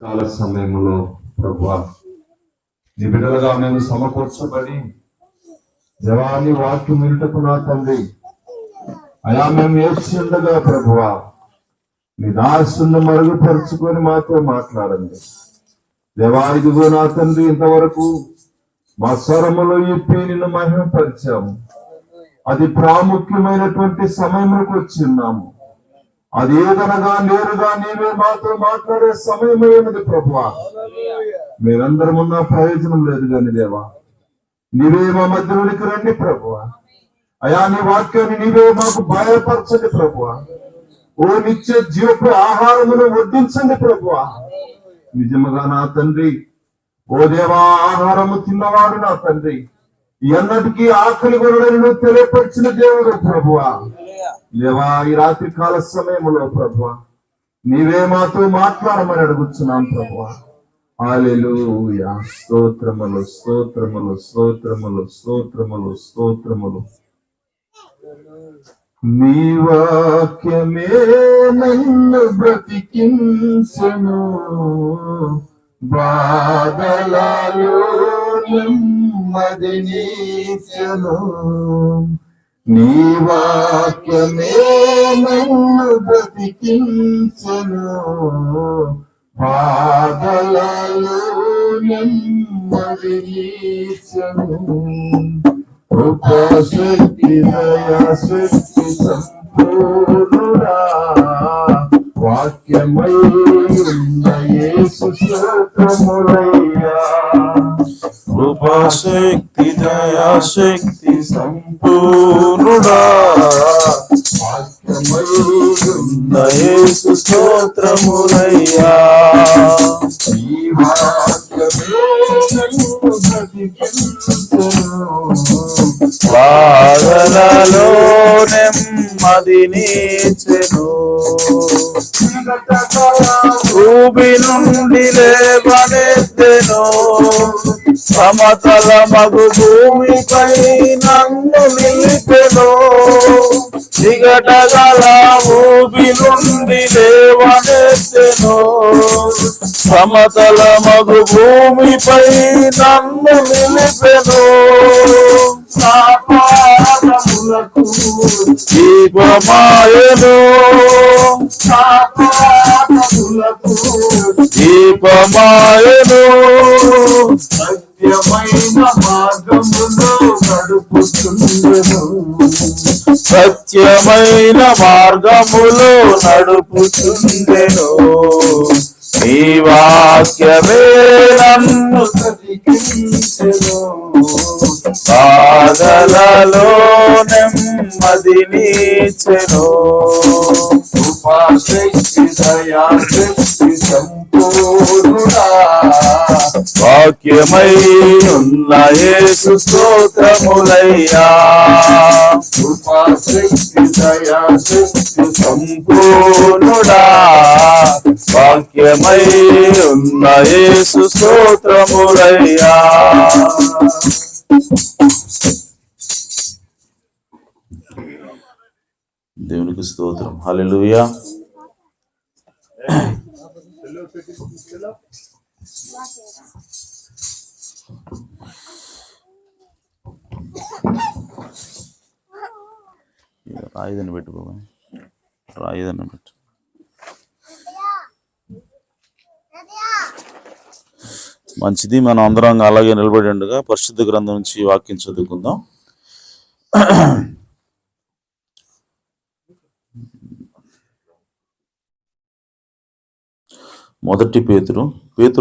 కాల సమయంలో ప్రభువా నీ బిడ్డలుగా మేము సమకూర్చబడి దేవాన్ని వాక్యం వినుటకు నా తండ్రి అయా మేము ఏడ్చి ఉండగా ప్రభువా నీ దాసును మరుగుపరుచుకొని మాతో మాట్లాడండి. దేవా ఇదిగో నా తండ్రి ఇంతవరకు మా స్వరములో ఇప్పి నిన్ను మహిమపరిచాము. అది ప్రాముఖ్యమైనటువంటి సమయంలోకి వచ్చి ఉన్నాము. అది ఏదనగా నేరుగా నీవే మాతో మాట్లాడే సమయమైనది ప్రభువా. మేమందరం ఉన్న ప్రయోజనం లేదు కానీ దేవా నీవే మా మధ్యలోనికి రండి ప్రభువా. అయా నీ వాక్యాన్ని నీవే మాకు బయలుపరచండి ప్రభువా. ఓ నిత్య జీవపు ఆహారమును వడ్డించండి ప్రభువా. నిజముగా నా తండ్రి ఓ దేవా ఆహారము తిన్నవాడు నా తండ్రి ఎన్నటికీ ఆకలి కొనడని నువ్వు తెలియపరిచిన దేవుడు ప్రభువా. దేవా ఈ రాత్రి కాల సమయంలో ప్రభువా నీవే మాతో మాట్లాడమని అడుగుతున్నాం ప్రభువా. హల్లెలూయా. స్తోత్రములు స్తోత్రములు స్తోత్రములు స్తోత్రములు స్తోత్రములు. నీ వాక్యమే నన్ను బ్రతికించెను, బాధలలో నెమ్మదినిచ్చెను. నీ వాక్యమే నన్ను బ్రతికించెను, బాధలలో నెమ్మదినిచ్చెను. కృపాశక్తి దయాశక్తి సంపూర్ణుడా వాక్యమై ఉన్న యేసు స్తోత్రములయ్యా. కృపాశక్తి దయాశక్తి సంపూర్ణుడా వాక్యమై ఉన్న యేసు స్తోత్రములయ్యా. ఈ వాక్యమే నన్ను బ్రతికించెను, బాధలలో నెమ్మదినిచ్చెను. భూమి నుండి లేవనెత్తెను, సమతల మగు భూమిపై నన్ను నిలిపెను. దిగటగల భూమి నుండి లేవనెత్తెను, సమతల మగు భూమిపై నన్ను నిలిపెను. నా పాదములకు దీపమాయను, నా పాదములకు దీపమాయను. సత్యమైన మార్గములో నడుపుచుండెను, సత్యమైన మార్గములో నడుపుచుండెను. నీ వాక్యమే నన్ను బ్రతికించెను, బాధలలో నెమ్మదినిచ్చెను. కృపాశక్తి దయాశక్తి సంపూర్ణుడా వాక్యమై ఉన్న యేసు స్తోత్రములయ్యా. కృపాశక్తి దయాశక్తి సంపూర్ణుడా వాక్యమై ఉన్న యేసు స్తోత్రములయ్యా. దేవునికి స్తోత్రం. హల్లెలూయా. రాయిదని పెట్టుకోమా, రాయిదని పెట్టు. మంచిది. మనం అందరం అలాగే నిలబడి ఉండగా పరిశుద్ధ గ్రంథం నుంచి వాక్యం చదువుకుందాం. మొదటి పేతురు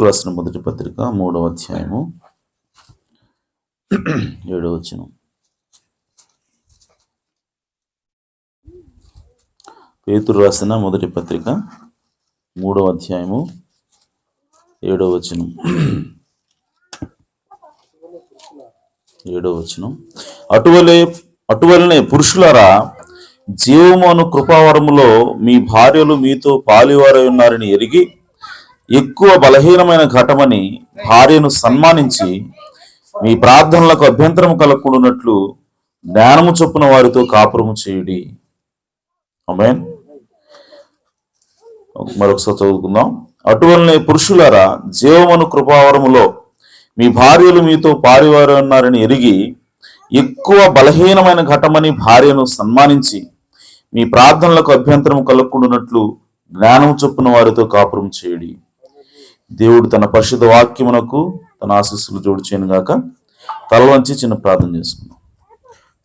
రాసిన మొదటి పత్రిక 3వ అధ్యాయము 7వ వచనం. పేతురు రాసిన మొదటి పత్రిక 3వ అధ్యాయము 7వ వచనం. 7వ వచనం. అటువలనే పురుషులారా, జీవమును కృపావరములో మీ భార్యలు మీతో పాలివారై ఉన్నారని ఎరిగి ఎక్కువ బలహీనమైన ఘటమని భార్యను సన్మానించి మీ ప్రార్థనలకు అభ్యంతరం కలగకుండానట్లు జ్ఞానము చొప్పున వారితో కాపురము చేయుడి. ఆమేన్. మరొకసారి చదువుకుందాం. అటువలనే పురుషులారా, జీవమును కృపావరములో మీ భార్యలు మీతో పారివారు ఉన్నారని ఎరిగి ఎక్కువ బలహీనమైన ఘటమని భార్యను సన్మానించి మీ ప్రార్థనలకు అభ్యంతరం కలగకుండానట్లు జ్ఞానం చొప్పున వారితో కాపురం చేయుడి. దేవుడు తన పరిశుద్ధ వాక్యమునకు తన ఆశీస్సులు జోడు చేయను గాక. తల వంచి చిన్న ప్రార్థన చేసుకుందాం.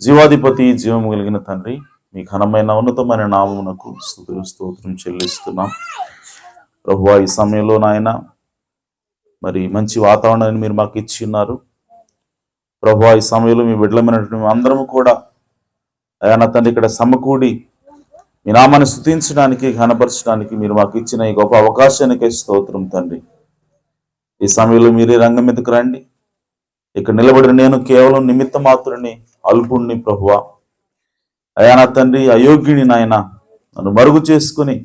జీవాధిపతి, జీవము కలిగిన తండ్రి, మీ ఘనమైన ఉన్నతమైన నామమునకు స్తుతులు స్తోత్రం చెల్లిస్తున్నాం. ప్రభువా, ఈ సమయంలో నాయన మరి మంచి వాతావరణాన్ని మీరు మాకు ఇచ్చి ఉన్నారు. ప్రభువా, ఈ సమయంలో మీ బిడ్డలమైనటువంటి అందరము కూడా అయా తండ్రి ఇక్కడ సమకూడి మీ నామాన్ని స్తుతించడానికి, ఘనపరచడానికి మీరు మాకు ఇచ్చిన ఈ గొప్ప అవకాశానికే స్తోత్రం తండ్రి. ఈ సమయంలో మీరే రంగం మీదకు రండి. ఇక్కడ నిలబడిన నేను కేవలం నిమిత్త మాత్రుని, అల్పుణ్ణి ప్రభువా. అయా నా తండ్రి, అయోగ్యుని నాయన, నన్ను మరుగు చేసుకుని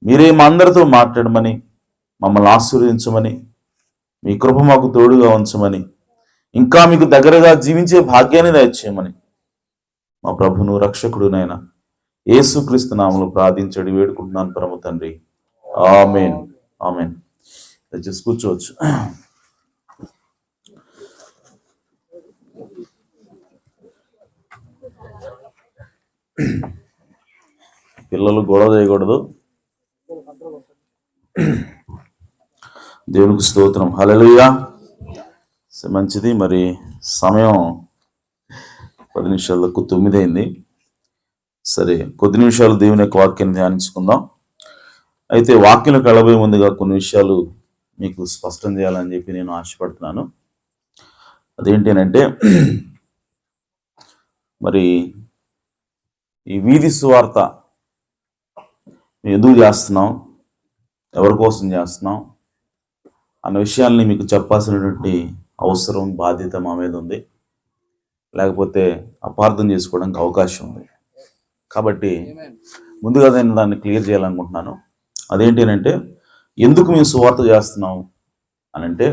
మీరే మా అందరితో మాట్లాడమని, మమ్మల్ని ఆశీర్వదించమని, మీ కృప మాకు తోడుగా ఉంచమని, ఇంకా మీకు దగ్గరగా జీవించే భాగ్యాన్ని దయచేయమని మా ప్రభును రక్షకుడు నాయన యేసుక్రీస్తు నామములో ప్రార్థించడి వేడుకుంటున్నాను పరమ తండ్రి. ఆమేన్, ఆమేన్. దయచేసి కూర్చోవచ్చు. పిల్లలు గొడవ చేయకూడదు. దేవునికి స్తోత్రం. హల్లెలూయా. మంచిది. మరి సమయం 10 నిమిషాలకు 9 అయింది. సరే, కొద్ది నిమిషాలు దేవుని యొక్క వాక్యాన్ని ధ్యానించుకుందాం. అయితే వాక్యంలోకి వెళ్ళబోయే ముందుగా కొన్ని విషయాలు మీకు స్పష్టం చేయాలని చెప్పి నేను ఆశపడుతున్నాను. అదేంటి అంటే, మరి ఈ వీధి సువార్త మేము ఎందుకు చేస్తున్నాం, ఎవరి కోసం చేస్తున్నాం అన్న విషయాల్ని మీకు చెప్పాల్సినటువంటి అవసరం, బాధ్యత మా మీద ఉంది. లేకపోతే అపార్థం చేసుకోవడానికి అవకాశం ఉంది. కాబట్టి ముందుగా నేను దాన్ని క్లియర్ చేయాలనుకుంటున్నాను. అదేంటి అంటే, ఎందుకు మేము సువార్త చేస్తున్నాం అని అంటే,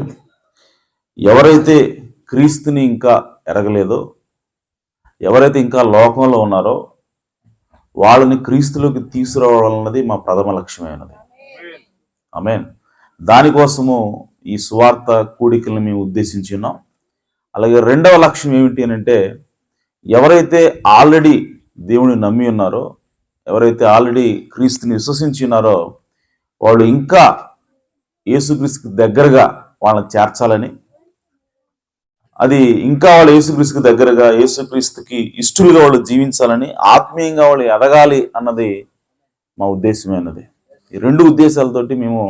ఎవరైతే క్రీస్తుని ఇంకా ఎరగలేదో, ఎవరైతే ఇంకా లోకంలో ఉన్నారో వాళ్ళని క్రీస్తులోకి తీసుకురావాలన్నది మా ప్రథమ లక్ష్యమైనది. ఆమేన్. దానికోసము ఈ సువార్త కూడికలను మేము ఉద్దేశించి ఉన్నాం. అలాగే రెండవ లక్ష్యం ఏమిటి అని అంటే, ఎవరైతే ఆల్రెడీ దేవుని నమ్మి ఉన్నారో, ఎవరైతే ఆల్రెడీ క్రీస్తుని విశ్వసించి ఉన్నారో వాళ్ళు ఇంకా యేసుక్రీస్తుకి దగ్గరగా వాళ్ళని చేర్చాలని, అది ఇంకా వాళ్ళు యేసుక్రీస్తుకి దగ్గరగా, యేసుక్రీస్తుకి ఇష్టలుగా వాళ్ళు జీవించాలని, ఆత్మీయంగా వాళ్ళు ఎదగాలి అన్నది మా ఉద్దేశమైనది. ఈ రెండు ఉద్దేశాలతోటి మేము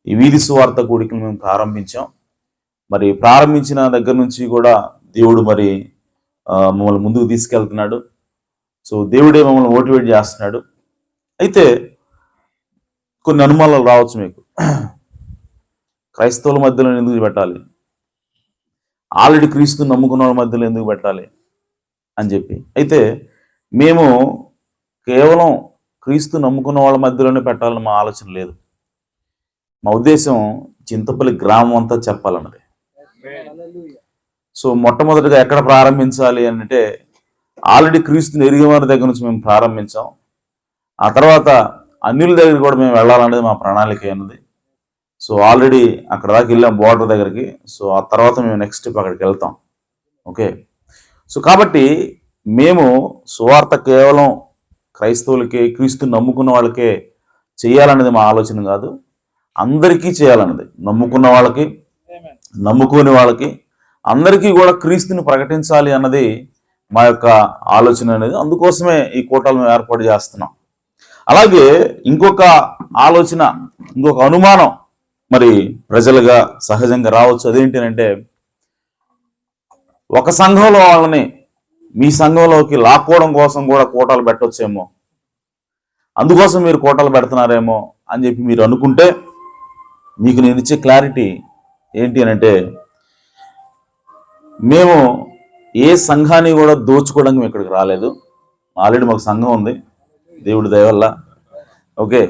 ఈ వీధి సువార్త కూడికలు మేము ప్రారంభించాం. మరి ప్రారంభించిన దగ్గర నుంచి కూడా దేవుడు మరి మమ్మల్ని ముందుకు తీసుకెళ్తున్నాడు. సో దేవుడే మమ్మల్ని మోటివేట్ చేస్తున్నాడు. అయితే కొన్ని అనుమానాలు రావచ్చు మీకు. క్రైస్తవుల మధ్యలో ఎందుకు పెట్టాలి, ఆల్రెడీ క్రీస్తుని నమ్ముకున్న వాళ్ళ మధ్యలో ఎందుకు పెట్టాలి అని చెప్పి. అయితే మేము కేవలం క్రీస్తు నమ్ముకున్న వాళ్ళ మధ్యలోనే పెట్టాలని మా ఆలోచన లేదు. మా ఉద్దేశం చింతపల్లి గ్రామం అంతా చెప్పాలన్నది. సో మొట్టమొదటిగా ఎక్కడ ప్రారంభించాలి అంటే, ఆల్రెడీ క్రీస్తుని ఎరిగిన వారి దగ్గర నుంచి మేము ప్రారంభించాం. ఆ తర్వాత అన్యుల దగ్గర కూడా మేము వెళ్ళాలనేది మా ప్రణాళిక అయినది. సో ఆల్రెడీ అక్కడ దాకా వెళ్ళాం, బోర్డర్ దగ్గరికి. సో ఆ తర్వాత మేము నెక్స్ట్ స్టెప్ అక్కడికి వెళ్తాం. ఓకే. సో కాబట్టి మేము సువార్త కేవలం క్రైస్తవులకే, క్రీస్తుని నమ్ముకున్న వాళ్ళకే చేయాలనేది మా ఆలోచన కాదు, అందరికీ చేయాలన్నది. నమ్ముకున్న వాళ్ళకి, నమ్ముకోని వాళ్ళకి, అందరికీ కూడా క్రీస్తుని ప్రకటించాలి అన్నది మా యొక్క ఆలోచన అనేది. అందుకోసమే ఈ కూటాలు మేము ఏర్పాటు చేస్తున్నాం. అలాగే ఇంకొక ఆలోచన, ఇంకొక అనుమానం మరి ప్రజలుగా సహజంగా రావచ్చు. అదేంటి అంటే, ఒక సంఘంలో వాళ్ళని మీ సంఘంలోకి లాక్కోవడం కోసం కూడా కూటాలు పెట్టొచ్చేమో, అందుకోసం మీరు కూటాలు పెడుతున్నారేమో అని చెప్పి మీరు అనుకుంటే, మీకు నేను ఇచ్చే క్లారిటీ ఏంటి అని అంటే, మేము ఏ సంఘాన్ని కూడా దోచుకోవడానికి మేము ఇక్కడికి రాలేదు. ఆల్రెడీ మాకు సంఘం ఉంది, దేవుడి దయ వల్ల. ఓకే.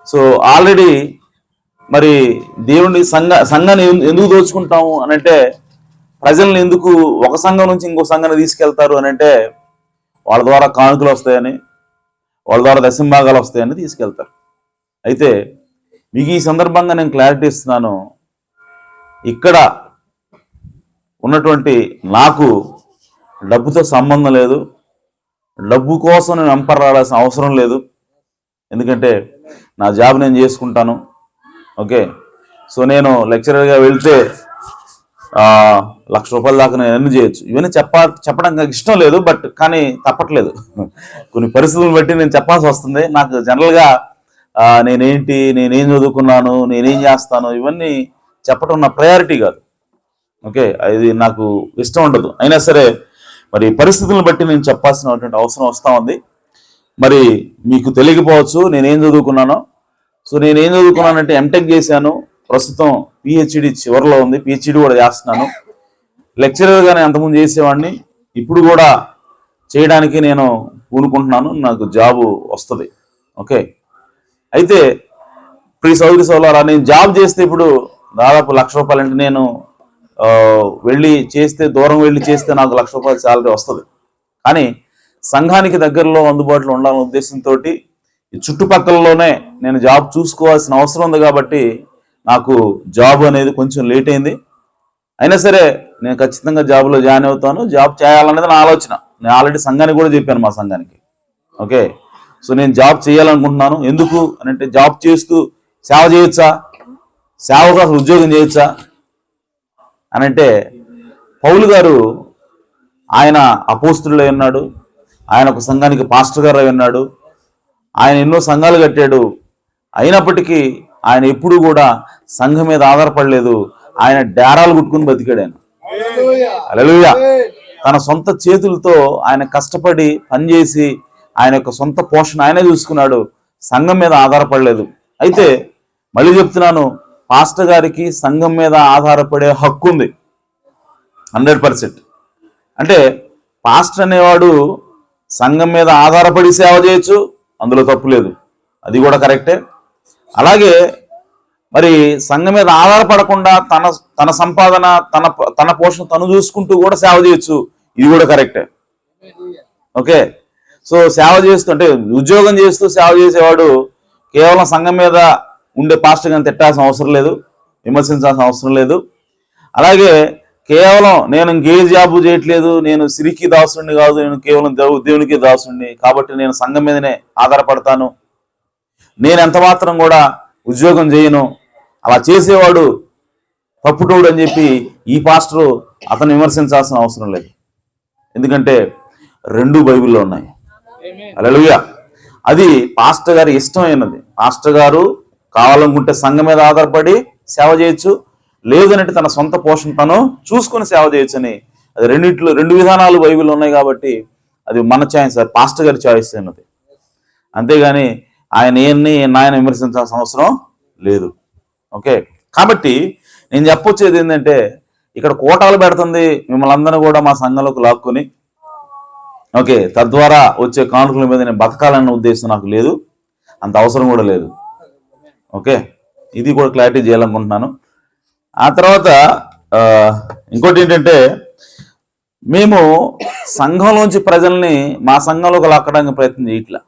సో ఆల్రెడీ మరి దేవుని సంఘాన్ని ఎందుకు దోచుకుంటాము అని అంటే, ప్రజల్ని ఎందుకు ఒక సంఘం నుంచి ఇంకో సంఘాన్ని తీసుకెళ్తారు అని అంటే, వాళ్ళ ద్వారా కానుకలు వస్తాయని, వాళ్ళ ద్వారా దశంభాగాలు వస్తాయని తీసుకెళ్తారు. అయితే మీకు ఈ సందర్భంగా నేను క్లారిటీ ఇస్తున్నాను. ఇక్కడ ఉన్నటువంటి నాకు డబ్బుతో సంబంధం లేదు, డబ్బు కోసం నేను వెంపరాడాల్సిన అవసరం లేదు. ఎందుకంటే నా జాబ్ నేను చేసుకుంటాను. ఓకే, సో నేను లెక్చరర్గా వెళ్తే 1,00,000 రూపాయల దాకా నేను ఎర్న్ చేయొచ్చు. ఇవన్నీ చెప్పడం నాకు ఇష్టం లేదు, బట్ కానీ తప్పట్లేదు. కొన్ని పరిస్థితులను బట్టి నేను చెప్పాల్సి వస్తుంది. నాకు జనరల్గా నేనేం చదువుకున్నాను, నేనేం చేస్తాను, ఇవన్నీ చెప్పడం నా ప్రయారిటీ కాదు. ఓకే, అది నాకు ఇష్టం ఉండదు. అయినా సరే మరి పరిస్థితులను బట్టి నేను చెప్పాల్సినటువంటి అవసరం వస్తూ ఉంది. మరి మీకు తెలియకపోవచ్చు నేనేం చదువుకున్నానో. సో నేనేం చదువుకున్నానంటే ఎంటెక్ చేశాను, ప్రస్తుతం పిహెచ్డి చివరిలో ఉంది, పిహెచ్డి కూడా చేస్తున్నాను. లెక్చరర్గానే అంతకుముందు చేసేవాడిని, ఇప్పుడు కూడా చేయడానికి నేను పూనుకుంటున్నాను. నాకు జాబు వస్తుంది. ఓకే, అయితే ప్రియ సోదరి సోదరులారా, నేను జాబ్ చేస్తే ఇప్పుడు దాదాపు 1,00,000 రూపాయలు అంటే నేను దూరం వెళ్ళి చేస్తే నాకు 1,00,000 రూపాయల శాలరీ వస్తుంది. కానీ సంఘానికి దగ్గరలో అందుబాటులో ఉండాలనే ఉద్దేశంతో ఈ చుట్టుపక్కలలోనే నేను జాబ్ చూసుకోవాల్సిన అవసరం ఉంది. కాబట్టి నాకు జాబ్ అనేది కొంచెం లేట్ అయింది. అయినా సరే నేను ఖచ్చితంగా జాబ్లో జాయిన్ అవుతాను. జాబ్ చేయాలనేది నా ఆలోచన. నేను ఆల్రెడీ సంఘానికి కూడా చెప్పాను, మా సంఘానికి. ఓకే, సో నేను జాబ్ చేయాలనుకుంటున్నాను. ఎందుకు అని అంటే జాబ్ చేస్తూ సేవ చేయొచ్చా, సేవకు అసలు ఉద్యోగం చేయొచ్చా అని అంటే, పౌలు గారు ఆయన అపోస్తులుడై ఉన్నాడు, ఆయన ఒక సంఘానికి పాస్టర్ గారు అయి ఉన్నాడు, ఆయన ఎన్నో సంఘాలు కట్టాడు. అయినప్పటికీ ఆయన ఎప్పుడూ కూడా సంఘం మీద ఆధారపడలేదు. ఆయన డేరాలు కుట్టుకుని బతికాడు. ఆయన హల్లెలూయా. తన సొంత చేతులతో ఆయన కష్టపడి పనిచేసి ఆయన యొక్క సొంత పోషణ ఆయనే చూసుకున్నాడు, సంఘం మీద ఆధారపడలేదు. అయితే మళ్ళీ చెప్తున్నాను, పాస్టర్ గారికి సంఘం మీద ఆధారపడే హక్కు ఉంది 100%. అంటే పాస్టర్ అనేవాడు సంఘం మీద ఆధారపడి సేవ చేయొచ్చు, అందులో తప్పు లేదు, అది కూడా కరెక్టే. అలాగే మరి సంఘం మీద ఆధారపడకుండా తన సంపాదన తన పోషణ తను చూసుకుంటూ కూడా సేవ చేయొచ్చు, ఇది కూడా కరెక్టే. ఓకే, సో సేవ చేస్తూ అంటే ఉద్యోగం చేస్తూ సేవ చేసేవాడు కేవలం సంఘం మీద ఉండే పాస్టర్ గారిని తిట్టాల్సిన అవసరం లేదు, విమర్శించాల్సిన అవసరం లేదు. అలాగే కేవలం నేను ఇంకే జాబు చేయట్లేదు, నేను సిరికి దాసుడిని కాదు, నేను కేవలం దేవునికి దాసుడిని, కాబట్టి నేను సంఘం మీదనే ఆధారపడతాను, నేను ఎంత మాత్రం కూడా ఉద్యోగం చేయను, అలా చేసేవాడు తప్పుటోడు అని చెప్పి ఈ పాస్టరు అతను విమర్శించాల్సిన అవసరం లేదు. ఎందుకంటే రెండు బైబిల్లో ఉన్నాయి. హల్లెలూయా. అది పాస్టర్ గారి ఇష్టమైనది. పాస్టర్ గారు కావాలనుకుంటే సంఘం మీద ఆధారపడి సేవ చేయొచ్చు, లేదనంటే తన సొంత పోషణ తను చూసుకుని సేవ చేయొచ్చు అని. అది రెండు విధానాలు బైబిల్లో ఉన్నాయి. కాబట్టి అది మన ఛాయిస్, పాస్టర్ గారి ఛాయిస్ అన్నది. అంతేగాని ఆయన విమర్శించాల్సిన అవసరం లేదు. ఓకే, కాబట్టి నేను చెప్పొచ్చేది ఏంటంటే, ఇక్కడ కోటాలు పెడుతుంది మిమ్మల్ని అందరూ కూడా మా సంఘంలోకి లాక్కుని, ఓకే, తద్వారా వచ్చే కానుకల మీద నేను బతకాలన్న ఉద్దేశం నాకు లేదు, అంత అవసరం కూడా లేదు. ఓకే, ఇది కూడా క్లారిటీ చేయాలనుకుంటున్నాను. ఆ తర్వాత ఇంకోటి ఏంటంటే, మేము సంఘంలోంచి ప్రజల్ని మా సంఘంలోకి లాక్కడానికి ప్రయత్నం చేయట్లా.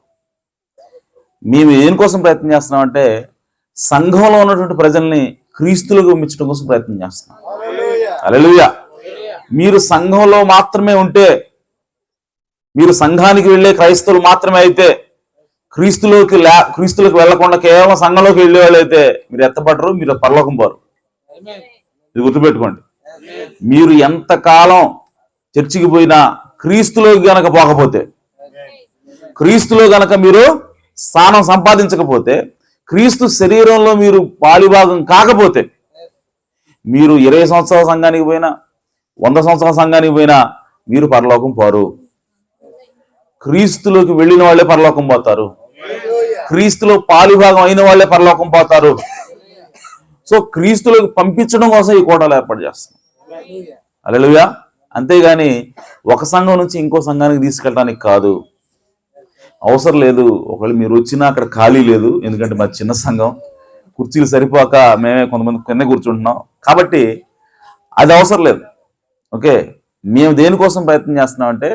మేము దేనికోసం ప్రయత్నం చేస్తున్నామంటే, సంఘంలో ఉన్నటువంటి ప్రజల్ని క్రీస్తులకు పంపించడం కోసం ప్రయత్నం చేస్తున్నాం. హల్లెలూయా. మీరు సంఘంలో మాత్రమే ఉంటే, మీరు సంఘానికి వెళ్ళే క్రైస్తవులు మాత్రమే అయితే, క్రీస్తులకు వెళ్లకుండా కేవలం సంఘంలోకి వెళ్ళే వాళ్ళు అయితే మీరు ఎత్తపడరు, మీరు పరలోకం పోరు. ఇది గుర్తుపెట్టుకోండి. మీరు ఎంతకాలం చర్చికి పోయినా క్రీస్తులోకి గనక పోకపోతే, క్రీస్తులో గనక మీరు స్థానం సంపాదించకపోతే, క్రీస్తు శరీరంలో మీరు పాలిభాగం కాకపోతే, మీరు 20 సంవత్సరాల సంఘానికి పోయినా 100 సంవత్సరాల సంఘానికి పోయినా మీరు పరలోకం పోరు. క్రీస్తులోకి వెళ్ళిన వాళ్ళే పరలోకం పోతారు, క్రీస్తులో పాలిభాగం అయిన వాళ్ళే పరలోకం పోతారు. సో క్రీస్తులోకి పంపించడం కోసం ఈ కోటాలు ఏర్పాటు చేస్తాం. హల్లెలూయా. అంతేగాని ఒక సంఘం నుంచి ఇంకో సంఘానికి తీసుకెళ్ళడానికి కాదు, అవసరం లేదు. ఒకవేళ మీరు వచ్చినా అక్కడ ఖాళీ లేదు, ఎందుకంటే మా చిన్న సంఘం, కుర్చీలు సరిపోక మేమే కొంతమంది కింద కూర్చుంటున్నాం, కాబట్టి అది అవసరం లేదు. ఓకే, మేము దేనికోసం ప్రయత్నం చేస్తున్నామంటే,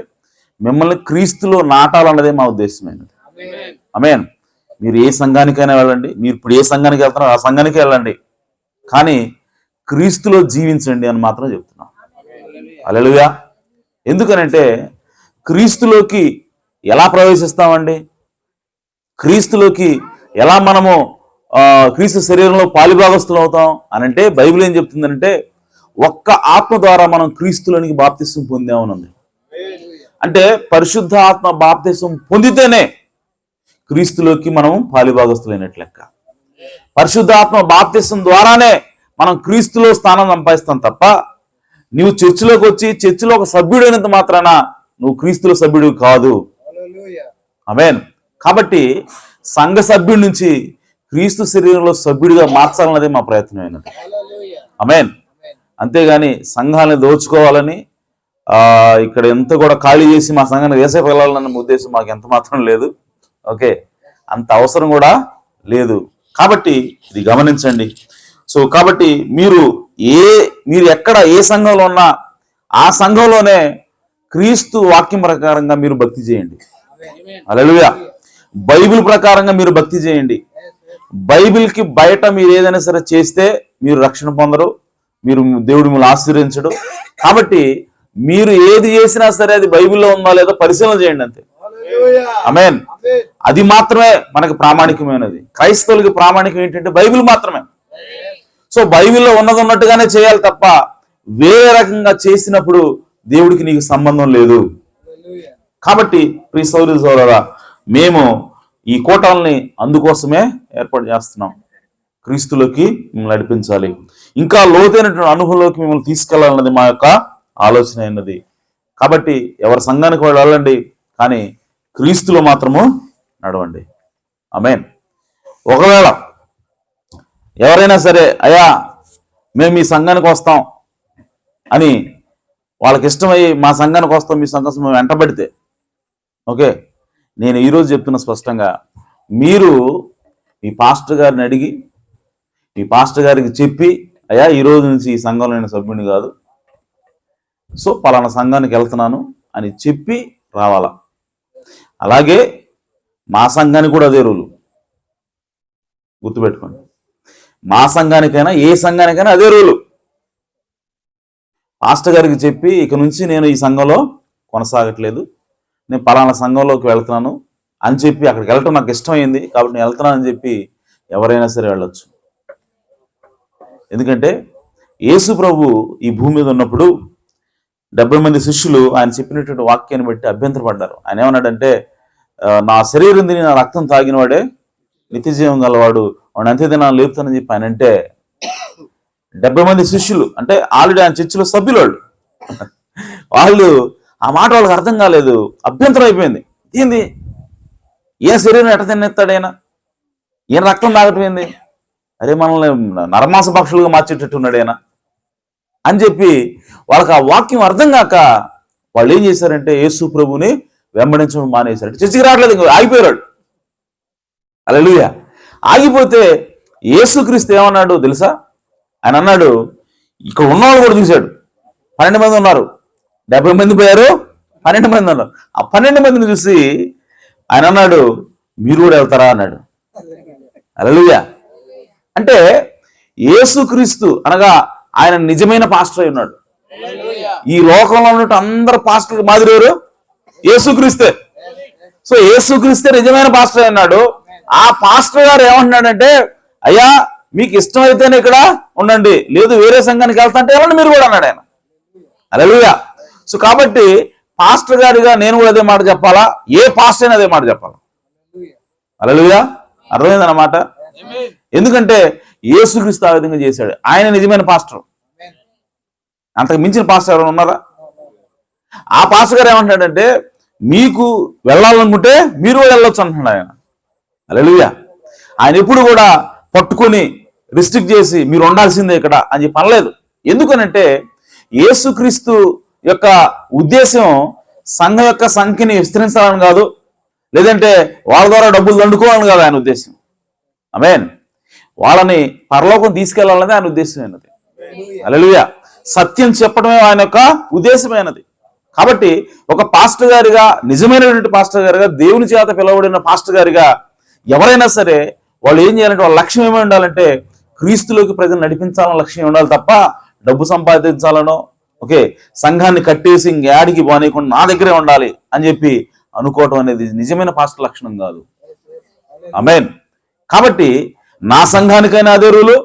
మిమ్మల్ని క్రీస్తులో నాటాలన్నదే మా ఉద్దేశమైనది. ఆమేన్. మీరు ఏ సంఘానికైనా వెళ్ళండి, మీరు ఇప్పుడు ఏ సంఘానికి వెళ్తున్నారో ఆ సంఘానికి వెళ్ళండి, కానీ క్రీస్తులో జీవించండి అని మాత్రం చెప్తున్నాం. హల్లెలూయా. ఎందుకనంటే క్రీస్తులోకి ఎలా ప్రవేశిస్తామండి, క్రీస్తులోకి ఎలా మనము క్రీస్తు శరీరంలో పాలిభాగస్తులు అవుతాం అని అంటే బైబిల్ ఏం చెప్తుందంటే ఒక్క ఆత్మ ద్వారా మనం క్రీస్తులోనికి బాప్తిసం పొందామనుంది. అంటే పరిశుద్ధ ఆత్మ బాప్తిసం పొందితేనే క్రీస్తులోకి మనం పాలిభాగస్తులైనట్లు లెక్క. పరిశుద్ధాత్మ బాప్తిసం ద్వారానే మనం క్రీస్తులో స్థానం సంపాదిస్తాం తప్ప నువ్వు చర్చిలోకి వచ్చి చర్చిలో ఒక సభ్యుడైనంత మాత్రాన నువ్వు క్రీస్తులో సభ్యుడు కాదు. ఆమేన్. కాబట్టి సంఘ సభ్యుడి నుంచి క్రీస్తు శరీరంలో సభ్యుడిగా మార్చాలన్నదే మా ప్రయత్నమైనది. ఆమేన్. అంతేగాని సంఘాలను దోచుకోవాలని ఇక్కడ ఎంత కూడా ఖాళీ చేసి మా సంఘాన్ని వేసే వెళ్ళాలన్న ఉద్దేశం మాకు ఎంత మాత్రం లేదు. ఓకే, అంత అవసరం కూడా లేదు. కాబట్టి ఇది గమనించండి. సో కాబట్టి మీరు ఎక్కడ ఏ సంఘంలో ఉన్నా ఆ సంఘంలోనే క్రీస్తు వాక్యం ప్రకారంగా మీరు భక్తి చేయండి. హల్లెలూయా. బైబిల్ ప్రకారంగా మీరు భక్తి చేయండి. బైబిల్కి బయట మీరు ఏదైనా సరే చేస్తే మీరు రక్షణ పొందరు, మీరు దేవుడు మిమ్మల్ని ఆశీర్వదించడు. కాబట్టి మీరు ఏది చేసినా సరే అది బైబిల్లో ఉందా లేదా పరిశీలన చేయండి అంతే. ఆమేన్. అది మాత్రమే మనకు ప్రామాణికమైనది. క్రైస్తవులకి ప్రామాణికం ఏంటంటే బైబిల్ మాత్రమే. సో బైబిల్లో ఉన్నది ఉన్నట్టుగానే చేయాలి తప్ప వేరే రకంగా చేసినప్పుడు దేవుడికి నీకు సంబంధం లేదు. కాబట్టి ప్రియ సోదరి సోదరా, మేము ఈ కూటాలని అందుకోసమే ఏర్పాటు చేస్తున్నాం. క్రీస్తులోకి మిమ్మల్ని నడిపించాలి, ఇంకా లోతైనటువంటి అనుభవంలోకి మిమ్మల్ని తీసుకెళ్లాలన్నది మా యొక్క ఆలోచన అయినది. కాబట్టి ఎవరి సంఘానికి వాళ్ళు వెళ్ళండి, కానీ క్రీస్తులో మాత్రము నడవండి. ఆమేన్. ఒకవేళ ఎవరైనా సరే అయ్యా మేము మీ సంఘానికి వస్తాం అని వాళ్ళకి ఇష్టమయ్యి మా సంఘానికి వస్తాం, మీ సంఘం మేము వెంటబడితే, ఓకే, నేను ఈరోజు చెప్తున్నా స్పష్టంగా, మీరు మీ పాస్టర్ గారిని అడిగి మీ పాస్టర్ గారికి చెప్పి అయ్యా ఈరోజు నుంచి ఈ సంఘంలో నేను సభ్యుని కాదు, సో పలానా సంఘానికి వెళ్తున్నాను అని చెప్పి రావాలా. అలాగే మా సంఘానికి కూడా అదే రూలు, గుర్తుపెట్టుకోండి. మా సంఘానికైనా ఏ సంఘానికైనా అదే రూలు. పాస్టర్ గారికి చెప్పి ఇక నుంచి నేను ఈ సంఘంలో కొనసాగట్లేదు, నేను పలానా సంఘంలోకి వెళ్తున్నాను అని చెప్పి అక్కడికి వెళ్ళటం నాకు ఇష్టమైంది కాబట్టి నేను వెళ్తున్నాను అని చెప్పి ఎవరైనా సరే వెళ్ళొచ్చు. ఎందుకంటే యేసు ప్రభు ఈ భూమి మీద ఉన్నప్పుడు 70 మంది శిష్యులు ఆయన చెప్పినటువంటి వాక్యాన్ని బట్టి అభ్యంతరపడ్డారు. ఆయన ఏమన్నాడంటే, నా శరీరం తిని నా రక్తం తాగిన వాడే నిత్య జీవం గలవాడు, వాడు అంత్యదినాన్ని లేపుతానని చెప్పి ఆయన అంటే 70 మంది శిష్యులు అంటే ఆల్రెడీ ఆయన చర్చిలో సభ్యులు వాళ్ళు ఆ మాట వాళ్ళకి అర్థం కాలేదు, అభ్యంతరం అయిపోయింది. ఏంది ఏ శరీరం ఎట తిన్నెత్తాడైనా, ఈయన రక్తం తాగటం ఏంది, అరే మనల్ని నరమాంస పక్షులుగా మార్చేటట్టున్నాడైనా అని చెప్పి వాళ్ళకి ఆ వాక్యం అర్థం కాక వాళ్ళు ఏం చేశారంటే యేసు ప్రభుని వెంబడించడం మానేశారు. చర్చికి రావట్లేదు, ఇంకా ఆగిపోయాడు. హల్లెలూయా. ఆగిపోతే యేసుక్రీస్తు ఏమన్నాడు తెలుసా? ఆయన అన్నాడు, ఇక్కడ ఉన్నవాళ్ళు కూడా చూశాడు, 12 మంది ఉన్నారు, 70 మంది పోయారు, 12 మంది ఉన్నారు. ఆ 12 మందిని చూసి ఆయన అన్నాడు, మీరు కూడా వెళ్తారా అన్నాడు. హల్లెలూయా. అంటే యేసుక్రీస్తు అనగా ఆయన నిజమైన పాస్టర్ అయి ఉన్నాడు. ఈ లోకంలో ఉన్నట్టు అందరు పాస్టర్కి మాదిరి ఎవరు? యేసుక్రీస్తే. సో యేసుక్రీస్తే నిజమైన పాస్టర్ అయి ఉన్నాడు. ఆ పాస్టర్ గారు ఏమంటున్నాడంటే, అయ్యా మీకు ఇష్టమైతేనే ఇక్కడ ఉండండి, లేదు వేరే సంఘానికి వెళ్తా అంటే వెళ్ళండి మీరు కూడా అన్నాడు ఆయన. హల్లెలూయా. సో కాబట్టి పాస్టర్ గారిగా నేను కూడా అదే మాట చెప్పాలా, ఏ పాస్టర్ అయినా అదే మాట చెప్పాలా. హల్లెలూయా. అర్థమైందన్నమాట. ఎందుకంటే యేసుక్రీస్తు ఆ విధంగా చేశాడు, ఆయన నిజమైన పాస్టర్. అంతకు మించిన పాస్టర్ ఎవరైనా ఉన్నారా? ఆ పాస్టర్ గారు ఏమంటాడంటే, మీకు వెళ్ళాలనుకుంటే మీరు కూడా వెళ్ళొచ్చు అంటున్నాడు ఆయన. హల్లెలూయా. ఆయన ఎప్పుడు కూడా పట్టుకొని రిస్ట్రిక్ట్ చేసి మీరు ఉండాల్సిందే ఇక్కడ అని చెప్పి అనలేదు. ఎందుకనంటే యేసుక్రీస్తు యొక్క ఉద్దేశం సంఘం యొక్క సంఖ్యని విస్తరించాలని కాదు, లేదంటే వాళ్ళ ద్వారా డబ్బులు దండుకోవాలని కాదు ఆయన ఉద్దేశం. ఆమేన్. వాళ్ళని పరలోకం తీసుకెళ్లాలనేది ఆయన ఉద్దేశమైనది. హల్లెలూయా. సత్యం చెప్పడమే ఆయన యొక్క ఉద్దేశమైనది. కాబట్టి ఒక పాస్టర్ గారిగా, నిజమైనటువంటి పాస్టర్ గారిగా, దేవుని చేత పిలువబడిన పాస్టర్ గారిగా ఎవరైనా సరే వాళ్ళు ఏం చేయాలంటే వాళ్ళ లక్ష్యం ఏమై ఉండాలంటే క్రీస్తులోకి ప్రజలు నడిపించాలన్న లక్ష్యం ఉండాలి తప్ప డబ్బు సంపాదించాలనో ఓకే సంఘాన్ని కట్టేసి ఇంకేడికి పోనీయకుండా నా దగ్గరే ఉండాలి అని చెప్పి అనుకోవటం అనేది నిజమైన పాస్టర్ లక్షణం కాదు. ఆమేన్. కాబట్టి నా సంఘానికైనా అదే రూలు,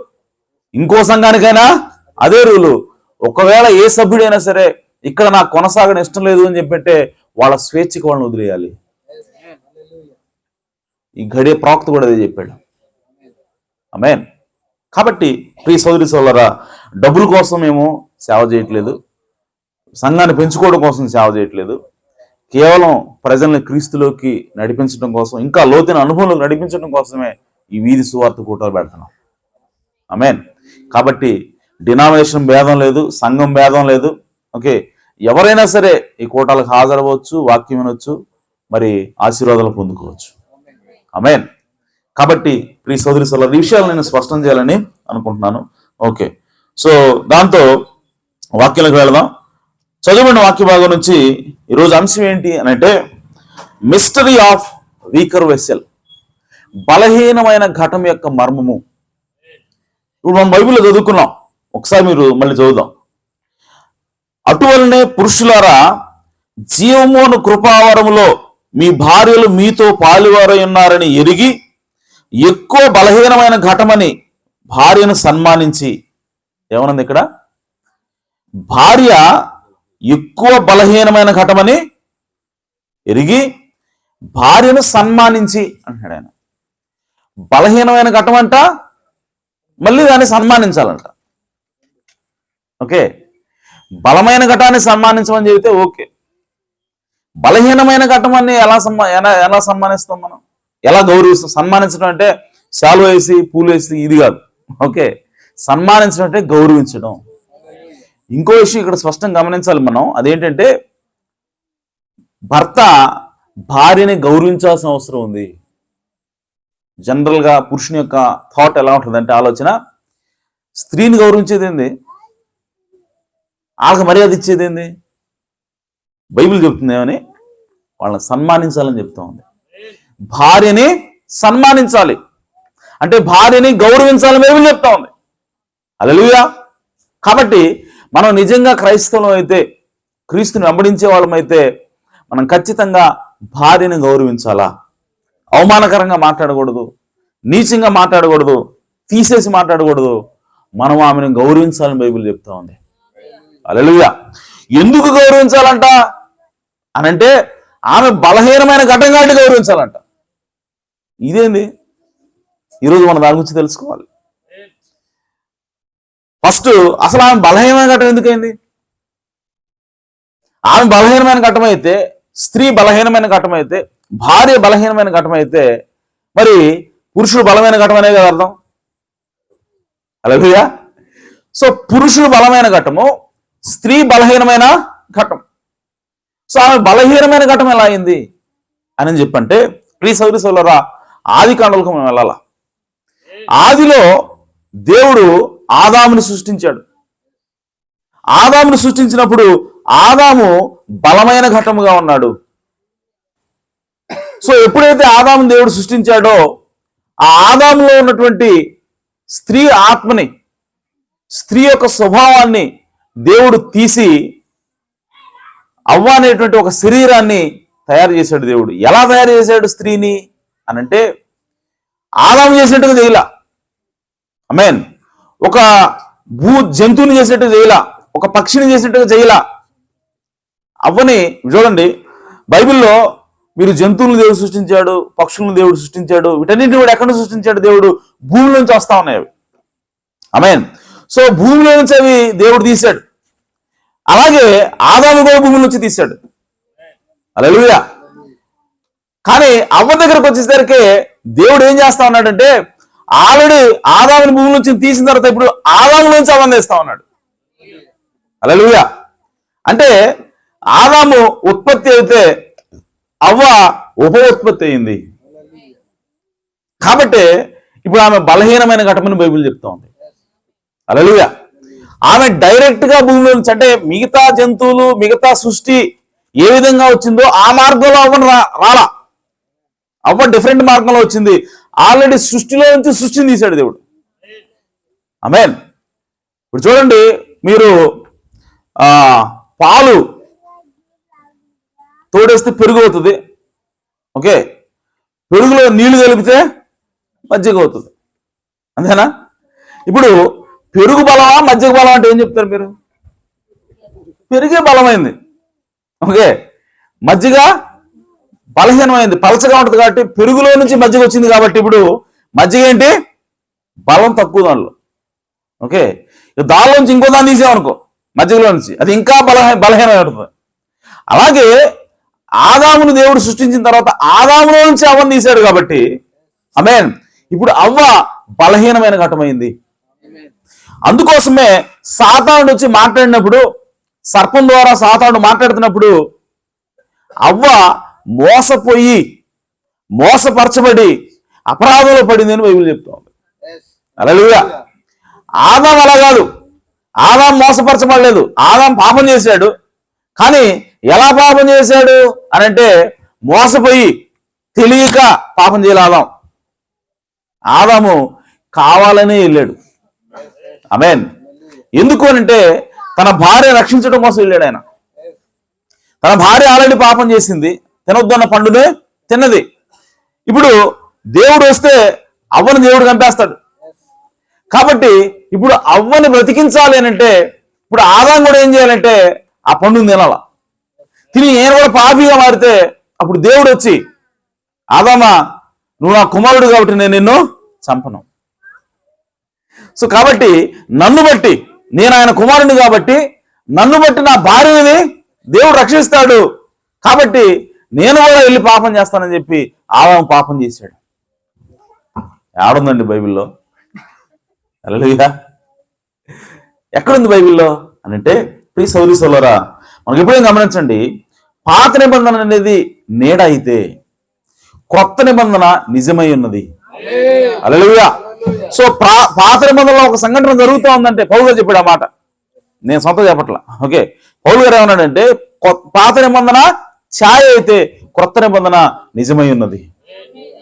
ఇంకో సంఘానికైనా అదే రూలు. ఒకవేళ ఏ సభ్యుడైనా సరే ఇక్కడ నాకు కొనసాగడం ఇష్టం లేదు అని చెప్పంటే వాళ్ళ స్వేచ్ఛకి వాళ్ళని వదిలేయాలి. ఈ గడియ ప్రవక్త కూడా అదే చెప్పాడు. ఆమేన్. కాబట్టి ప్రియ సోదరి సోదరులారా, డబ్బుల కోసం మేము సేవ చేయట్లేదు, సంఘాన్ని పెంచుకోవడం కోసం సేవ చేయట్లేదు, కేవలం ప్రజల్ని క్రీస్తులోకి నడిపించడం కోసం, ఇంకా లోతైన అనుభవంలోకి నడిపించడం కోసమే ఈ వీధి సువార్త కూటాలు పెడుతున్నాం. ఆమేన్. కాబట్టి డినామినేషన్ భేదం లేదు, సంఘం భేదం లేదు. ఓకే, ఎవరైనా సరే ఈ కూటాలకు హాజరవచ్చు, వాక్యం వినొచ్చు, మరి ఆశీర్వాదాలు పొందుకోవచ్చు. ఆమేన్. కాబట్టి ప్రియ సోదరి సోదరుల ఈ విషయాలు నేను స్పష్టం చేయాలని అనుకుంటున్నాను. ఓకే, సో దాంతో వాక్యాలకు వెళదాం. చదువుకున్న వాక్య భాగం నుంచి ఈరోజు అంశం ఏంటి అని అంటే మిస్టరీ ఆఫ్ వీకర్ వెసెల్, బలహీనమైన ఘటం యొక్క మర్మము. ఇప్పుడు మనం బైబిల్లో చదువుకున్నాం, ఒకసారి మీరు మళ్ళీ చదువుదాం. అటువలనే పురుషులారా, జీవమును కృపావరములో మీ భార్యలు మీతో పాలువారై ఉన్నారని ఎరిగి ఎక్కువ బలహీనమైన ఘటమని భార్యను సన్మానించి, ఏమన్నది ఇక్కడ? భార్య ఎక్కువ బలహీనమైన ఘటమని ఎరిగి భార్యను సన్మానించి అంటాడు ఆయన. బలహీనమైన ఘటం అంట, మళ్ళీ దాన్ని సన్మానించాలంట. ఓకే, బలమైన ఘటాన్ని సన్మానించమని చెబితే ఓకే, బలహీనమైన ఘటమాన్ని ఎలా సన్మానిస్తాం మనం, ఎలా గౌరవిస్తాం? సన్మానించడం అంటే శాలువ వేసి పూలు వేసి ఇది కాదు. ఓకే, సన్మానించడం అంటే గౌరవించడం. ఇంకో విషయం ఇక్కడ స్పష్టంగా గమనించాలి మనం, అదేంటంటే భర్త భార్యని గౌరవించాల్సిన అవసరం ఉంది. జనరల్గా పురుషుని యొక్క థాట్ ఎలా ఉంటుందంటే, ఆలోచన, స్త్రీని గౌరవించేది ఏంది, వాళ్ళకి మర్యాద ఇచ్చేది ఏంది? బైబిల్ చెప్తుంది ఏమని, వాళ్ళని సన్మానించాలని చెప్తా ఉంది. భార్యని సన్మానించాలి అంటే భార్యని గౌరవించాలని బైబిల్ చెప్తా ఉంది. హల్లెలూయా. కాబట్టి మనం నిజంగా క్రైస్తవం అయితే, క్రీస్తుని వెంబడించే వాళ్ళమైతే మనం ఖచ్చితంగా భార్యని గౌరవించాలా. అవమానకరంగా మాట్లాడకూడదు, నీచంగా మాట్లాడకూడదు, తీసేసి మాట్లాడకూడదు. మనం ఆమెను గౌరవించాలని బైబిల్ చెప్తా ఉంది. హల్లెలూయా. ఎందుకు గౌరవించాలంట అనంటే ఆమె బలహీనమైన ఘటన కాబట్టి గౌరవించాలంట. ఇదేంది? ఈరోజు మనం దాని గురించి తెలుసుకోవాలి. ఫస్ట్ అసలు ఆమె బలహీనమైన ఘటన ఎందుకైంది? ఆమె బలహీనమైన ఘటమైతే, స్త్రీ బలహీనమైన ఘటమైతే, భార్య బలహీనమైన ఘటమైతే, మరి పురుషుడు బలమైన ఘటమనే కదా అర్థం. హల్లెలూయా. సో పురుషుడు బలమైన ఘటము, స్త్రీ బలహీనమైన ఘటం. సో ఆమె బలహీనమైన ఘటం ఎలా అయింది అని చెప్పంటే, ప్రియ సోదరి సోదరులారా, ఆది కాండలకు మనం వెళ్ళాలా. ఆదిలో దేవుడు ఆదాముని సృష్టించాడు. ఆదాముని సృష్టించినప్పుడు ఆదాము బలమైన ఘటముగా ఉన్నాడు. సో ఎప్పుడైతే ఆదాము దేవుడు సృష్టించాడో, ఆ ఆదాములో ఉన్నటువంటి స్త్రీ ఆత్మని, స్త్రీ యొక్క స్వభావాన్ని దేవుడు తీసి అవ్వ అనేటువంటి ఒక శరీరాన్ని తయారు చేశాడు. దేవుడు ఎలా తయారు చేశాడు స్త్రీని అనంటే, ఆదాము చేసినట్టుగా చేయలా. ఆమేన్. ఒక జంతువుని చేసినట్టుగా చేయలా, ఒక పక్షిని చేసినట్టుగా చేయలా. అవ్వని చూడండి, బైబిల్లో మీరు జంతువులను దేవుడు సృష్టించాడు, పక్షులను దేవుడు సృష్టించాడు, వీటన్నింటిని కూడా ఎక్కడ సృష్టించాడు? దేవుడు భూమిలో నుంచి వస్తా ఉన్నాయి అవి. ఆమేన్. సో భూమిలో నుంచి అవి దేవుడు తీశాడు. అలాగే ఆదాము కూడా భూమి నుంచి తీశాడు. హల్లెలూయా. కానీ అవ్వ దగ్గరకు వచ్చేసరికి దేవుడు ఏం చేస్తా ఉన్నాడంటే, ఆల్రెడీ ఆదాముని భూమి నుంచి తీసిన తర్వాత ఇప్పుడు ఆదాము నుంచి అవ్వని తీస్తా ఉన్నాడు. హల్లెలూయా. అంటే ఆదాము ఉత్పత్తి అయితే అవ్వ ఉప ఉత్పత్తి అయింది. కాబట్టి ఇప్పుడు ఆమె బలహీనమైన ఘటమని బైబిల్ చెప్తా ఉంది. హల్లెలూయా. ఆమె డైరెక్ట్ గా భూమిలో నుంచి, అంటే మిగతా జంతువులు, మిగతా సృష్టి ఏ విధంగా వచ్చిందో ఆ మార్గంలో అవ్వను రాలా. అవ్వ డిఫరెంట్ మార్గంలో వచ్చింది. ఆల్రెడీ సృష్టిలో నుంచి సృష్టిని తీశాడు దేవుడు. ఆమేన్. ఇప్పుడు చూడండి, మీరు పాలు తోడేస్తే పెరుగు అవుతుంది. ఓకే, పెరుగులో నీళ్లు కలిపితే మజ్జిగ అవుతుంది. అంతేనా? ఇప్పుడు పెరుగు బలమా మజ్జిగ బలం అంటే ఏం చెప్తారు మీరు? పెరుగే బలమైంది. ఓకే, మజ్జిగ బలహీనమైంది, పలచగా ఉంటుంది. కాబట్టి పెరుగులో నుంచి మజ్జిగ వచ్చింది. కాబట్టి ఇప్పుడు మజ్జిగ ఏంటి? బలం తక్కువ దానిలో. ఓకే, దానిలోంచి ఇంకో దాన్ని తీసామనుకో మజ్జిగలో నుంచి, అది ఇంకా బలహీనమై ఉంటుంది. అలాగే ఆదామును దేవుడు సృష్టించిన తర్వాత ఆదాములో నుంచి అవ్వను తీశాడు కాబట్టి ఆమేన్, ఇప్పుడు అవ్వ బలహీనమైన ఘటమైంది. అందుకోసమే సాతానుడు వచ్చి మాట్లాడినప్పుడు, సర్పం ద్వారా సాతానుడు మాట్లాడుతున్నప్పుడు అవ్వ మోసపోయి మోసపరచబడి అపరాధంలో పడింది అని బైబిల్ చెప్తా ఉంది. హల్లెలూయా. ఆదాం అలా కాదు, ఆదాం మోసపరచబడలేదు, ఆదాం పాపం చేశాడు. కానీ ఎలా పాపం చేశాడు అని అంటే, మోసపోయి తెలియక పాపం చేయాలి ఆదాం. ఆదాము కావాలనే వెళ్ళాడు. ఆమేన్. ఎందుకు అంటే తన భార్య రక్షించడం కోసం వెళ్ళాడు ఆయన. తన భార్య ఆల్రెడీ పాపం చేసింది, తినొద్దన్న పండునే తిన్నది. ఇప్పుడు దేవుడు వస్తే అవ్వను దేవుడు చంపేస్తాడు. కాబట్టి ఇప్పుడు అవ్వని బ్రతికించాలి అని అంటే, ఇప్పుడు ఆదాం కూడా ఏం చేయాలంటే ఆ పండుని తినాల. తిని నేను కూడా పాపిగా మారితే అప్పుడు దేవుడు వచ్చి, ఆదామా నువ్వు నా కుమారుడు కాబట్టి నేను నిన్ను చంపను. సో కాబట్టి నన్ను బట్టి, నేను ఆయన కుమారుడిని కాబట్టి నన్ను బట్టి నా భార్యని దేవుడు రక్షిస్తాడు. కాబట్టి నేను కూడా వెళ్ళి పాపం చేస్తానని చెప్పి ఆదాము పాపం చేశాడు. ఆడుందండి బైబిల్లో? హల్లెలూయా. ఎక్కడుంది బైబిల్లో అని అంటే, ప్రియ సోదరి సోదరులారా, మనకి ఎప్పుడైనా గమనించండి, పాత నిబంధన అనేది నీడ అయితే కొత్త నిబంధన నిజమై ఉన్నది. హల్లెలూయా. సో పాత నిబంధనలో ఒక సంఘటన జరుగుతూ ఉందంటే పౌలు గారు చెప్పాడు ఆ మాట, నేను సొంత చెప్పట్లా. ఓకే, పౌలు గారు ఏమన్నాడంటే, పాత నిబంధన ఛాయ అయితే కొత్త నిబంధన నిజమై ఉన్నది.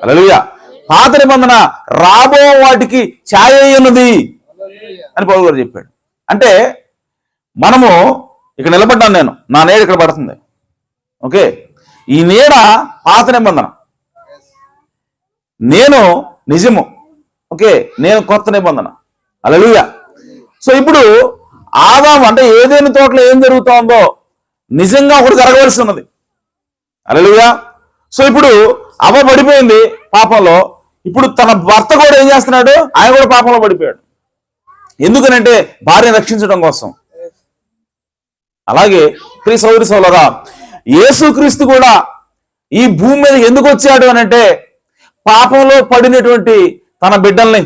హల్లెలూయా. పాత నిబంధన రాబో వాటికి ఛాయ ఉన్నది అని పౌలు గారు చెప్పాడు. అంటే మనము ఇక్కడ నిలబడ్డాను, నేను నా నీడ ఇక్కడ పడుతుంది. ఓకే, ఈ నీడ పాత నిబంధన, నేను నిజము. ఓకే, నేను కొత్త నిబంధన. హల్లెలూయా. సో ఇప్పుడు ఆదాము అంటే ఏదైనా తోటలో ఏం జరుగుతుందో నిజంగా ఒకటి జరగవలసి ఉన్నది. హల్లెలూయా. సో ఇప్పుడు అవ్వ పడిపోయింది పాపంలో. ఇప్పుడు తన భర్త కూడా ఏం చేస్తున్నాడు? ఆయన కూడా పాపంలో పడిపోయాడు. ఎందుకనంటే భార్యను రక్షించడం కోసం. అలాగే ప్రియ సోదరి సోదరులారా, యేసుక్రీస్తు కూడా ఈ భూమి మీద ఎందుకు వచ్చాడు అని అంటే, పాపంలో పడినటువంటి తన బిడ్డల్ని,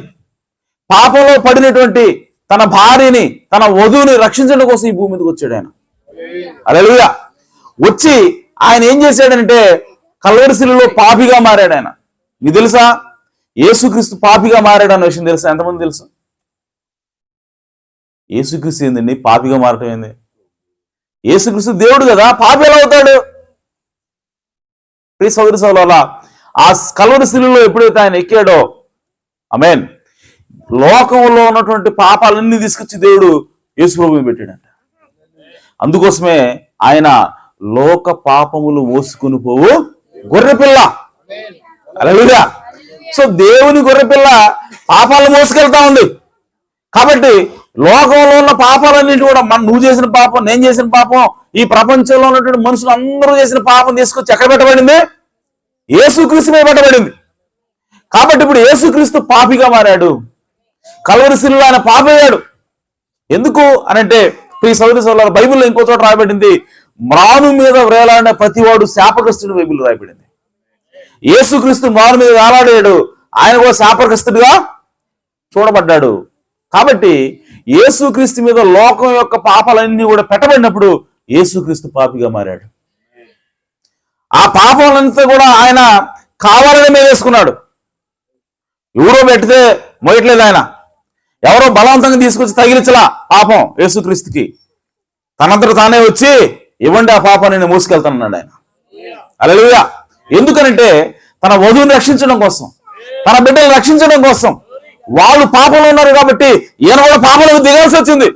పాపంలో పడినటువంటి తన భార్యని, తన వధువుని రక్షించడం కోసం ఈ భూమి మీదకి వచ్చాడు ఆయన. హల్లెలూయా. వచ్చి ఆయన ఏం చేశాడంటే కల్వరి శిలువలో పాపిగా మారాడు ఆయన. మీకు తెలుసా యేసుక్రీస్తు పాపిగా మారాడు అన్న విషయం తెలుసా? ఎంతమంది తెలుసు? యేసుక్రీస్తు ఏందండి పాపిగా మారటం ఏంది? యేసుక్రీస్తు దేవుడు కదా, పాపి ఎలా అవుతాడు? ప్రియ సోదరి సోదరులారా, ఆ కల్వరి శిలువలో ఎప్పుడైతే ఆయన ఎక్కాడో, ఆమేన్, లోకంలో ఉన్నటువంటి పాపాలన్నీ తీసుకొచ్చి దేవుడు యేసు ప్రభువుని పెట్టాడంట. అందుకోసమే ఆయన లోక పాపములు మోసుకుని పోవు గొర్రెపిల్ల. హల్లెలూయా. సో దేవుని గొర్రెపిల్ల పాపాలను మోసుకెళ్తా ఉంది. కాబట్టి లోకంలో ఉన్న పాపాలన్నింటి కూడా నువ్వు చేసిన పాపం, నేను చేసిన పాపం, ఈ ప్రపంచంలో ఉన్నటువంటి మనుషులు అందరూ చేసిన పాపం తీసుకొచ్చి ఎక్కడ పెట్టబడింది? యేసుక్రీస్తు మీద పెట్టబడింది. కాబట్టి ఇప్పుడు యేసుక్రీస్తు పాపిగా మారాడు, కల్వరి శిలువలో ఆయన పాపయ్యాడు. ఎందుకు అనంటే ప్రియ సోదరి సోదరులారా, బైబిల్లో ఇంకో చోట రాయబడింది, మ్రాను మీద వేలాడిన ప్రతివాడు శాపగ్రస్తుడు బైబిల్లో రాయబడింది. యేసుక్రీస్తు మ్రాను మీద వేలాడాడు, ఆయన కూడా శాపగ్రస్తుడిగా చూడబడ్డాడు. కాబట్టి యేసుక్రీస్తు మీద లోకం యొక్క పాపాలన్నీ కూడా పెట్టబడినప్పుడు యేసుక్రీస్తు పాపిగా మారాడు. ఆ పాపాలంతా కూడా ఆయన కావాలని మీద వేసుకున్నాడు. ఎవరో పెట్టితే మోయట్లేదు ఆయన, ఎవరో బలవంతంగా తీసుకొచ్చి తగిలించలా పాపం యేసుక్రీస్తుకి. తనంతట తానే వచ్చి ఇవ్వండి ఆ పాపం నేను మోసుకెళ్తానన్నాడు ఆయన. హల్లెలూయా. ఎందుకనంటే తన వధువుని రక్షించడం కోసం, తన బిడ్డలు రక్షించడం కోసం. వాళ్ళు పాపంలో ఉన్నారు కాబట్టి ఈయన కూడా పాపంలోకి దిగాల్సి వచ్చింది.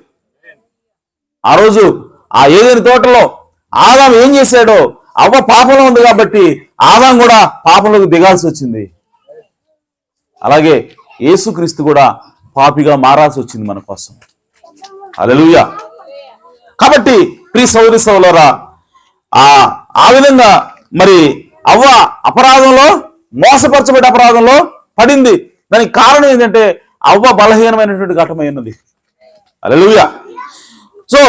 ఆ రోజు ఆ ఏదైనా తోటలో ఆదాం ఏం చేశాడో, అవ్వ పాపంలో ఉంది కాబట్టి ఆదాం కూడా పాపంలోకి దిగాల్సి వచ్చింది. అలాగే యేసుక్రీస్తు కూడా పాపిగా మారాల్సి వచ్చింది మన కోసం. హల్లెలూయా. కాబట్టి ప్రియ సోదరి సోదరులారా, ఆ విధంగా మరి అవ్వ అపరాధంలో, మోసపరచబడి అపరాధంలో పడింది. దానికి కారణం ఏంటంటే అవ్వ బలహీనమైనటువంటి ఘటమై ఉన్నది. హల్లెలూయా. సో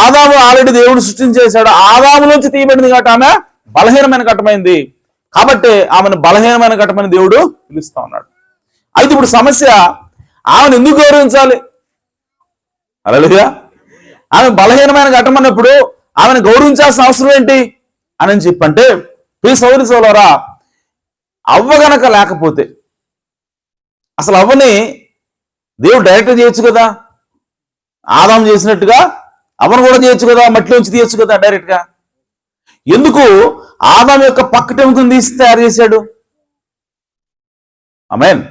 ఆదాము ఆల్రెడీ దేవుడు సృష్టించేశాడు, ఆదాము నుంచి తీయబడింది కాబట్టి ఆమె బలహీనమైన ఘటమైంది. కాబట్టి ఆమెను బలహీనమైన ఘటమని దేవుడు పిలుస్తా ఉన్నాడు. అయితే ఇప్పుడు సమస్య, ఆమెను ఎందుకు గౌరవించాలి? హల్లెలూయా. ఆమె బలహీనమైన ఘటం అన్నప్పుడు ఆమెను గౌరవించాల్సిన అవసరం ఏంటి అని చెప్పంటే, ప్రియ సోదరి సోదరులారా, అవ్వ గనక లేకపోతే అసలు అవ్వని దేవుడు డైరెక్ట్ చేయొచ్చు కదా, ఆదాం చేసినట్టుగా అవ్వను కూడా చేయొచ్చు కదా, మట్టిలోంచి తీయొచ్చు కదా డైరెక్ట్ గా. ఎందుకు ఆదాం యొక్క పక్కటెముకను తీసి తయారు చేశాడు? ఆమేన్.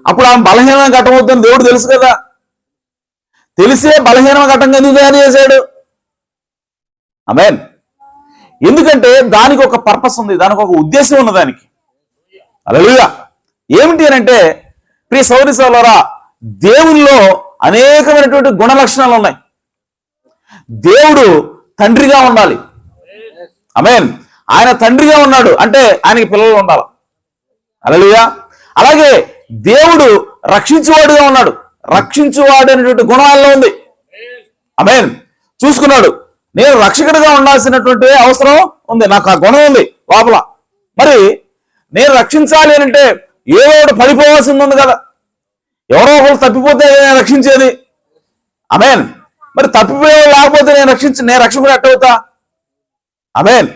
అప్పుడు ఆమె బలహీనమైన ఘటం అవుతుందని దేవుడు తెలుసు కదా, తెలిసే బలహీనమైన ఘటంగా ఎందుకు తయారు చేశాడు? ఆమేన్. ఎందుకంటే దానికి ఒక పర్పస్ ఉంది, దానికి ఒక ఉద్దేశం ఉంది దానికి. హల్లెలూయా. ఏమిటి అని అంటే, ప్రియ సోదరి సోదరులారా, దేవునిలో అనేకమైనటువంటి గుణ లక్షణాలు ఉన్నాయి. దేవుడు తండ్రిగా ఉండాలి. ఆమేన్. ఆయన తండ్రిగా ఉన్నాడు అంటే ఆయనకి పిల్లలు ఉండాలి. హల్లెలూయా. అలాగే దేవుడు రక్షించువాడుగా ఉన్నాడు, రక్షించువాడు అనేటువంటి గుణం ఆయనలో ఉంది. ఆమేన్. చూసుకున్నాడు, నేను రక్షకుడిగా ఉండాల్సినటువంటి అవసరం ఉంది, నాకు ఆ గుణం ఉంది లోపల. మరి నేను రక్షించాలి అని అంటే ఏదో ఒకటి పడిపోవాల్సింది ఉంది కదా, ఎవరో ఒకరు తప్పిపోతే నేను రక్షించేది. ఆమేన్. మరి తప్పిపోయే లేకపోతే నేను రక్షకుడు ఎట్టవుతా? ఆమేన్.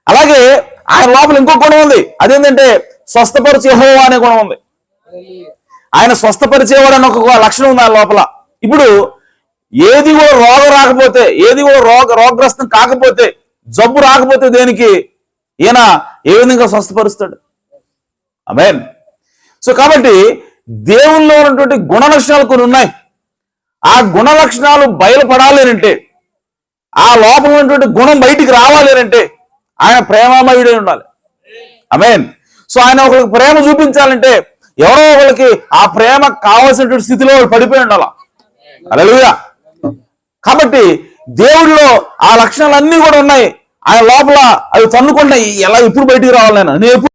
అలాగే ఆయన లోపల ఇంకో గుణం ఉంది, అదేంటంటే స్వస్థపరిచే యెహోవా అనే గుణం ఉంది. ఆయన స్వస్థపరిచేవాడు అని ఒక లక్షణం ఉంది ఆయన లోపల. ఇప్పుడు ఏది కూడా రోగం రాకపోతే, ఏది కూడా రోగగ్రస్తం కాకపోతే, జబ్బు రాకపోతే దేనికి ఈయన ఏ విధంగా స్వస్థపరుస్తాడు? ఆమేన్. సో కాబట్టి దేవుల్లో ఉన్నటువంటి గుణ లక్షణాలు కొన్ని ఉన్నాయి. ఆ గుణ లక్షణాలు బయలుపడాలి అంటే, ఆ లోపల ఉన్నటువంటి గుణం బయటికి రావాలి అంటే ఆయన ప్రేమామయుడై ఉండాలి. ఆమేన్. సో ఆయన ఒకరికి ప్రేమ చూపించాలంటే ఎవరో ఒకరికి ఆ ప్రేమ కావాల్సినటువంటి స్థితిలో పడిపోయి ఉండాల. హల్లెలూయా. కాబట్టి దేవుడిలో ఆ లక్షణాలన్నీ కూడా ఉన్నాయి. ఆయన లోపల అవి తన్నుకుంటాయి, ఎలా ఎప్పుడు బయటికి రావాలి నేను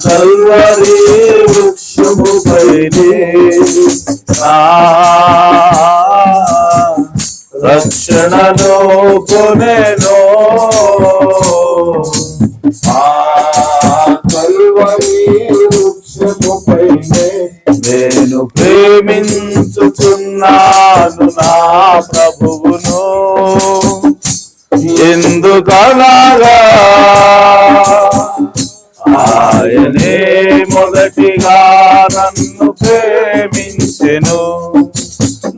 కల్వరి వృక్షముపైనే నా రక్షణను కొనెను. కల్వరి వృక్షముపైనే నేను ప్రేమించుచున్నాను నా ప్రభువును. ఎందుకనగా ఆయనే మొదటిగా నన్ను ప్రేమించెను.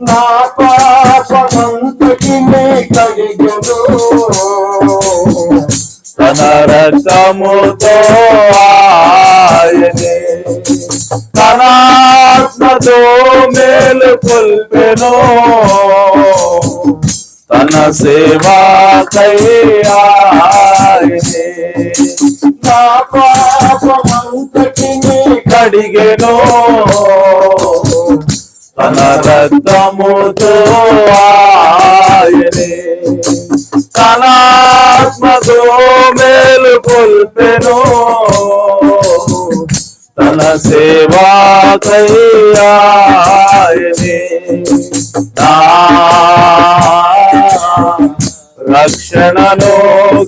నా పాపమంతటినే కడిగెను. తన రక్తముతో ఆయనే తన ఆత్మతో మేలు కొల్పెను. తన సేవాకై ఆయనే నా పాపమంతటినే కడిగెను. తన రక్తముతో ఆయనే తన ఆత్మతో మేలు కొల్పెను. తన సేవాకై ఆయనే నా రక్షణను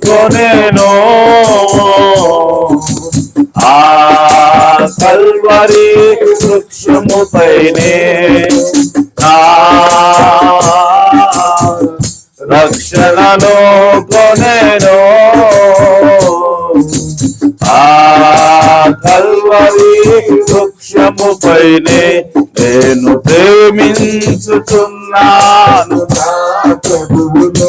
కొనెను. ఆ కల్వరి వృక్షముపైనే నా రక్షణను కొనెను. ఆ కల్వరి వృక్షముపైనే నేను ప్రేమించుచున్నాను నా ప్రభువును.